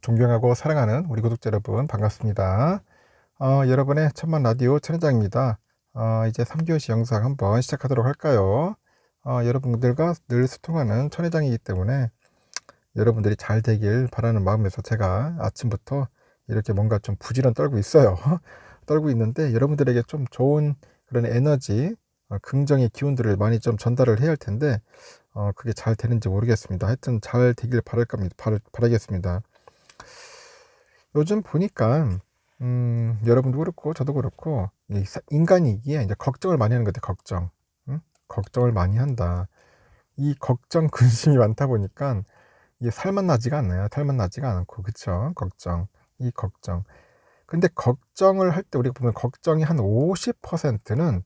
존경하고 사랑하는 우리 구독자 여러분 반갑습니다. 여러분의 천만 라디오 천회장입니다. 이제 3교시 영상 한번 시작하도록 할까요? 여러분들과 늘 소통하는 천회장이기 때문에 여러분들이 잘 되길 바라는 마음에서 제가 아침부터 이렇게 뭔가 좀 부지런 떨고 있어요. 떨고 있는데 여러분들에게 좀 좋은 그런 에너지, 긍정의 기운들을 많이 좀 전달을 해야 할 텐데 그게 잘 되는지 모르겠습니다. 하여튼 잘 되길 바라겠습니다. 요즘 보니까 여러분도 그렇고 저도 그렇고 인간이기에 이제 걱정을 많이 하는 것 같아요. 걱정. 응? 걱정을 많이 한다. 이 걱정 근심이 많다 보니까 이게 살만 나지가 않아요. 살만 나지가 않고 그쵸? 걱정. 이 걱정. 근데 걱정을 할 때 우리가 보면 걱정이 한 50%는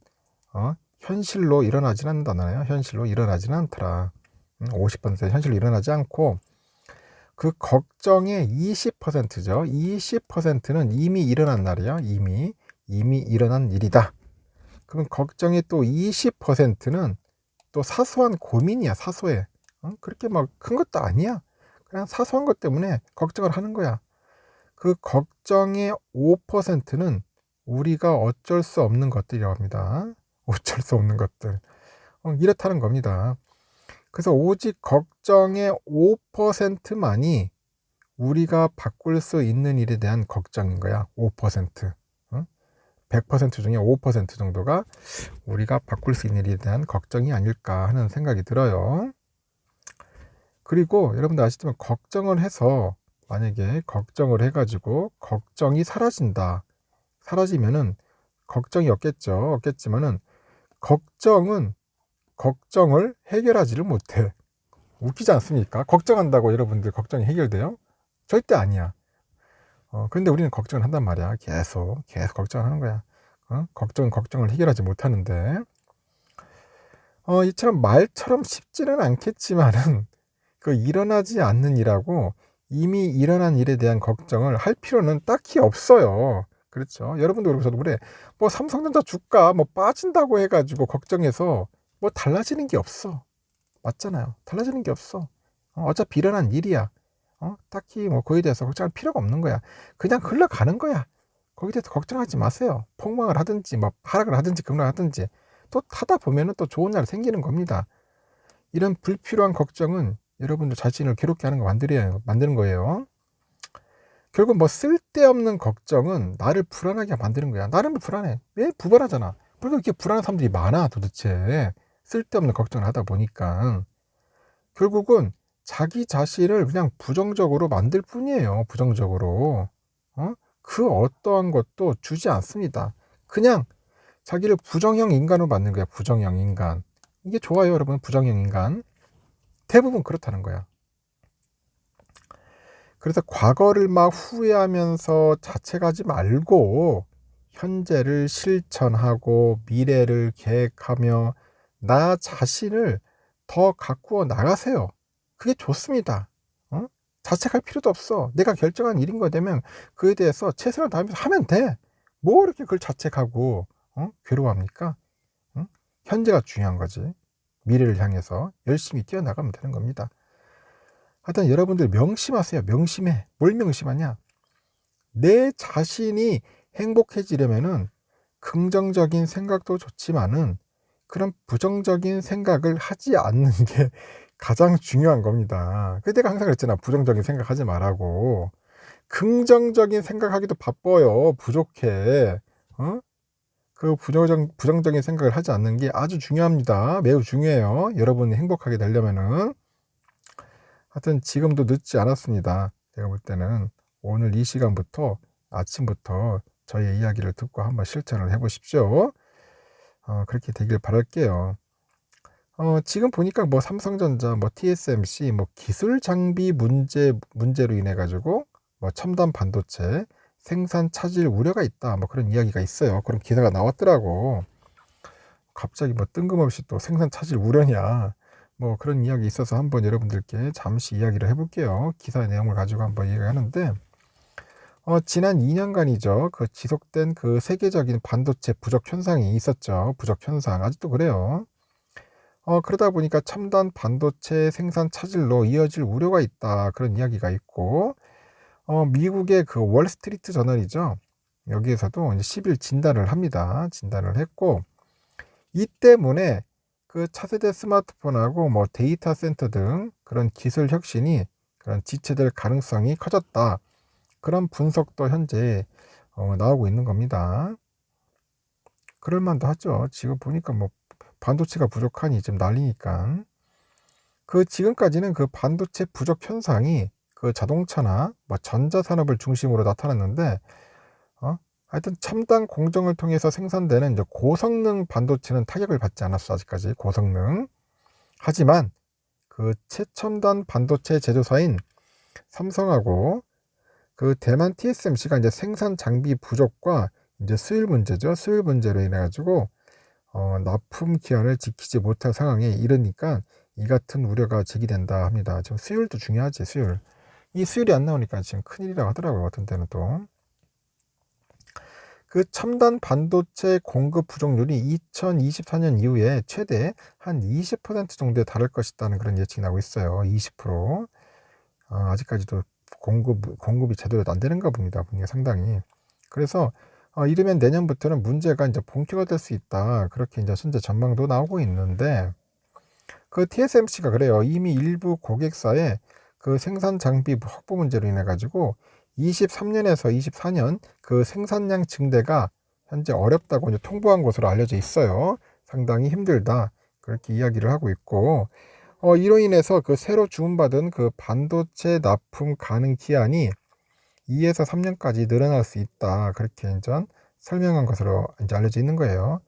현실로 일어나진 않는다나요? 현실로 일어나지는 않더라. 50% 현실로 일어나지 않고 그 걱정의 20%죠. 20%는 이미 일어난 날이야. 이미 일어난 일이다. 그럼 걱정의 또 20%는 또 사소한 고민이야. 사소해. 그렇게 막 큰 것도 아니야. 그냥 사소한 것 때문에 걱정을 하는 거야. 그 걱정의 5%는 우리가 어쩔 수 없는 것들이라고 합니다. 어쩔 수 없는 것들. 이렇다는 겁니다. 그래서 오직 걱정의 5%만이 우리가 바꿀 수 있는 일에 대한 걱정인 거야. 5%. 100% 중에 5% 정도가 우리가 바꿀 수 있는 일에 대한 걱정이 아닐까 하는 생각이 들어요. 그리고 여러분들 아시지만 걱정을 해서 만약에 걱정을 해가지고 걱정이 사라진다. 사라지면은 걱정이 없겠지만은 걱정을 해결하지를 못해. 웃기지 않습니까? 걱정한다고 여러분들 걱정이 해결돼요? 절대 아니야. 근데 우리는 걱정을 한단 말이야. 계속 걱정하는 거야. 걱정을 해결하지 못하는데, 이처럼 말처럼 쉽지는 않겠지만은, 그 일어나지 않는 일하고 이미 일어난 일에 대한 걱정을 할 필요는 딱히 없어요. 그렇죠. 여러분도 그러고 저도 그래. 뭐 삼성전자 주가 뭐 빠진다고 해가지고 걱정해서 뭐 달라지는 게 없어. 맞잖아요. 달라지는 게 없어. 어차피 일어난 일이야. 딱히 뭐 거기에 대해서 걱정할 필요가 없는 거야. 그냥 흘러가는 거야. 거기에 대해서 걱정하지 마세요. 폭망을 하든지 뭐 하락을 하든지 급락을 하든지 또 타다 보면은 또 좋은 날 생기는 겁니다. 이런 불필요한 걱정은 여러분들 자신을 괴롭게 하는 거 만드는 거예요. 결국 뭐 쓸데없는 걱정은 나를 불안하게 만드는 거야. 나는 불안해. 왜? 불안하잖아. 왜 이렇게 불안한 사람들이 많아 도대체. 쓸데없는 걱정을 하다 보니까 결국은 자기 자신을 그냥 부정적으로 만들 뿐이에요. 부정적으로. 그 어떠한 것도 주지 않습니다. 그냥 자기를 부정형 인간으로 만든 거야. 부정형 인간. 이게 좋아요, 여러분. 부정형 인간. 대부분 그렇다는 거야. 그래서 과거를 막 후회하면서 자책하지 말고 현재를 실천하고 미래를 계획하며 나 자신을 더 가꾸어 나가세요. 그게 좋습니다. 자책할 필요도 없어. 내가 결정한 일인 거 되면 그에 대해서 최선을 다하면서 하면 돼. 뭐 이렇게 그걸 자책하고 괴로워합니까? 현재가 중요한 거지. 미래를 향해서 열심히 뛰어나가면 되는 겁니다. 하여튼 여러분들 명심하세요. 명심해. 뭘 명심하냐? 내 자신이 행복해지려면은 긍정적인 생각도 좋지만은 그런 부정적인 생각을 하지 않는 게 가장 중요한 겁니다. 그 내가 항상 그랬잖아. 부정적인 생각하지 말라고. 긍정적인 생각하기도 바빠요. 부족해. 그 부정적인 생각을 하지 않는 게 아주 중요합니다. 매우 중요해요. 여러분이 행복하게 되려면은. 하여튼 지금도 늦지 않았습니다. 제가 볼 때는 오늘 이 시간부터 아침부터 저의 이야기를 듣고 한번 실천을 해보십시오. 그렇게 되길 바랄게요. 지금 보니까 뭐 삼성전자, 뭐 TSMC, 뭐 기술 장비 문제로 인해 가지고 뭐 첨단 반도체 생산 차질 우려가 있다. 뭐 그런 이야기가 있어요. 그런 기사가 나왔더라고. 갑자기 뭐 뜬금없이 또 생산 차질 우려냐. 뭐 그런 이야기 있어서 한번 여러분들께 잠시 이야기를 해볼게요. 기사의 내용을 가지고 한번 이야기하는데, 지난 2년간이죠. 그 지속된 그 세계적인 반도체 부족 현상이 있었죠. 부족 현상. 아직도 그래요. 그러다 보니까 첨단 반도체 생산 차질로 이어질 우려가 있다. 그런 이야기가 있고, 미국의 그 월스트리트 저널이죠. 여기에서도 이제 10일 진단을 합니다. 진단을 했고, 이 때문에 그 차세대 스마트폰하고 뭐 데이터 센터 등 그런 기술 혁신이 그런 지체될 가능성이 커졌다. 그런 분석도 현재 나오고 있는 겁니다. 그럴만도 하죠. 지금 보니까 뭐 반도체가 부족하니 지금 난리니까. 그 지금까지는 그 반도체 부족 현상이 그 자동차나 뭐 전자산업을 중심으로 나타났는데, 하여튼 첨단 공정을 통해서 생산되는 이제 고성능 반도체는 타격을 받지 않았어. 아직까지 고성능. 하지만 그 최첨단 반도체 제조사인 삼성하고 그 대만 TSMC가 이제 생산 장비 부족과 이제 수율 문제죠. 수율 문제로 인해 가지고 납품 기한을 지키지 못할 상황에 이르니까 이 같은 우려가 제기된다 합니다. 지금 수율도 중요하지. 수율. 이 수율이 안 나오니까 지금 큰일이라고 하더라고요. 어떤 때는 또. 그 첨단 반도체 공급 부족률이 2024년 이후에 최대 한 20% 정도에 달할 것이라는 그런 예측이 나오고 있어요. 20%. 아직까지도 공급이 제대로 안 되는가 봅니다. 분위기가 상당히. 그래서 이르면 내년부터는 문제가 이제 본격화될 수 있다. 그렇게 이제 현재 전망도 나오고 있는데, 그 TSMC가 그래요. 이미 일부 고객사의 그 생산 장비 확보 문제로 인해 가지고 23년에서 24년 그 생산량 증대가 현재 어렵다고 이제 통보한 것으로 알려져 있어요. 상당히 힘들다. 그렇게 이야기를 하고 있고, 이로 인해서 그 새로 주문받은 그 반도체 납품 가능 기한이 2에서 3년까지 늘어날 수 있다. 그렇게 이제 설명한 것으로 이제 알려져 있는 거예요.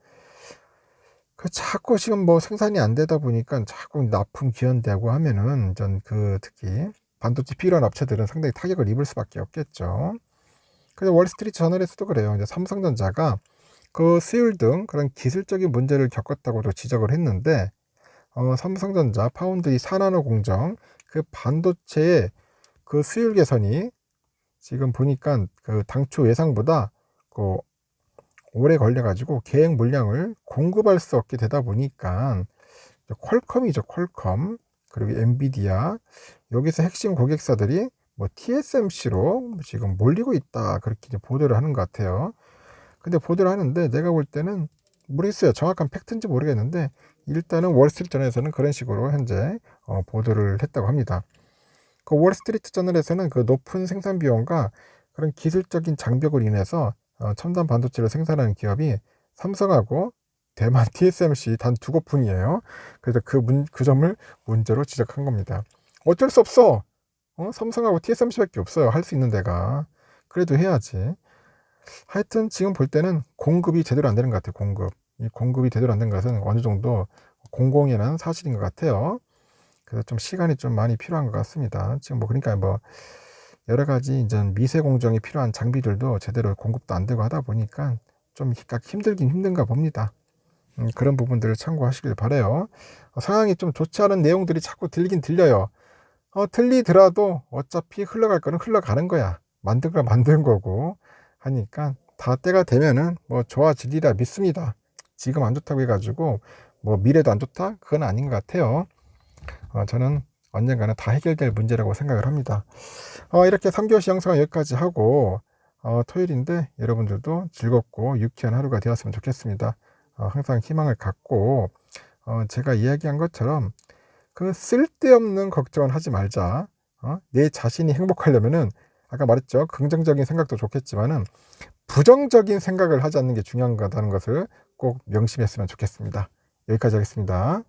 그 자꾸 지금 뭐 생산이 안 되다 보니까 자꾸 납품 기한되고 하면은 전 그 특히 반도체 필요한 업체들은 상당히 타격을 입을 수밖에 없겠죠. 그래서 월스트리트 저널에서도 그래요. 이제 삼성전자가 그 수율 등 그런 기술적인 문제를 겪었다고도 지적을 했는데, 삼성전자 파운드리 4나노 공정 그 반도체의 그 수율 개선이 지금 보니까 그 당초 예상보다 그 오래 걸려가지고 계획 물량을 공급할 수 없게 되다 보니까 퀄컴이죠. 퀄컴 그리고 엔비디아 여기서 핵심 고객사들이 뭐 TSMC로 지금 몰리고 있다. 그렇게 이제 보도를 하는 것 같아요. 근데 보도를 하는데 내가 볼 때는 모르겠어요. 정확한 팩트인지 모르겠는데 일단은 월스트리트 저널에서는 그런 식으로 현재 보도를 했다고 합니다. 그 월스트리트 저널에서는 그 높은 생산 비용과 그런 기술적인 장벽으로 인해서 첨단 반도체를 생산하는 기업이 삼성하고 대만 TSMC 단 두 곳뿐이에요. 그래서 그 점을 문제로 지적한 겁니다. 어쩔 수 없어. 삼성하고 TSMC밖에 없어요. 할 수 있는 데가. 그래도 해야지. 하여튼 지금 볼 때는 공급이 제대로 안 되는 것 같아요. 이 공급이 제대로 안 된 것은 어느 정도 공공연한 사실인 것 같아요. 그래서 좀 시간이 좀 많이 필요한 것 같습니다. 지금 뭐 그러니까 뭐 여러 가지 이제 미세 공정이 필요한 장비들도 제대로 공급도 안 되고 하다 보니까 좀 힘들긴 힘든가 봅니다. 그런 부분들을 참고하시길 바래요. 상황이 좀 좋지 않은 내용들이 자꾸 들리긴 들려요. 들리더라도 어차피 흘러갈 거는 흘러가는 거야. 만든 걸 만든 거고 하니까 다 때가 되면은 뭐 좋아지리라 믿습니다. 지금 안 좋다고 해가지고 뭐 미래도 안 좋다? 그건 아닌 것 같아요. 저는 언젠가는 다 해결될 문제라고 생각을 합니다. 이렇게 3교시 영상은 여기까지 하고 토요일인데 여러분들도 즐겁고 유쾌한 하루가 되었으면 좋겠습니다. 항상 희망을 갖고 제가 이야기한 것처럼 그 쓸데없는 걱정은 하지 말자. 내 자신이 행복하려면은 아까 말했죠. 긍정적인 생각도 좋겠지만은 부정적인 생각을 하지 않는 게 중요한 거다는 것을 꼭 명심했으면 좋겠습니다. 여기까지 하겠습니다.